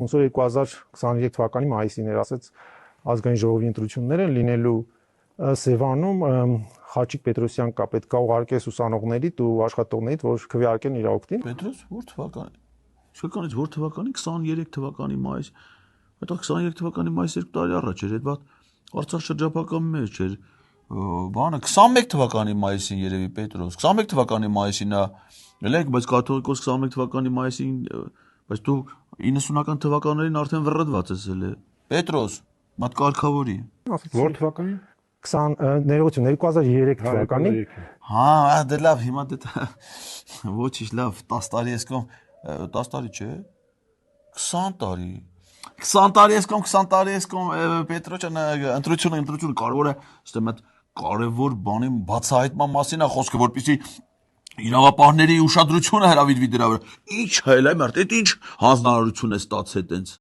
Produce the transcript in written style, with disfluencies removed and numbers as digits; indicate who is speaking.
Speaker 1: ոնց որ 2023 թվականի մայիսին էր ասեց ազգային ժողովի ընտրությունները լինելու Սևանում Խաչիկ Պետրոսյան կա պետք է ուղարկես ուսանողներիդ ու աշխատողներիդ, որ քվեարկեն իր օգտին։
Speaker 2: Պետրոս որ թվականի։ Շքանից որ թվականի 23 թվականի մայիս։ Հետո 23 թվականի մայիս 2 տարի առաջ էր, այդ Արցախ շրջափակման մեջ էր։ Բանը 21 թվականի մայիսին երևի Պետրոս 21 թվականի մայիսին է ելեք, բայց կաթողիկոս 21 թվականի մայիսին, բայց դու 90-ական թվականներին արդեն վռռդված ես ել է։ Պետրոս, մատ կարգավորի։
Speaker 1: Որ թվականի 20 ներողություն 2003 թվականին։
Speaker 2: Հա, դե լավ, հիմա դե ոչինչ լավ, 10 տարի ես կողմ 10 տարի չէ։ 20 տարի 20 տարի ես կողմ Պետրոջան ընտրությունը կարևոր է, ստեմ այդ կարևոր բանի բացահայտման մասին է խոսքը, որպեսզի իրավապահների ուշադրությունը հրավիրվի դրա վրա։ Ինչ հել է մարդ, այդ ինչ հանձնարարություն է ստացել այտենց։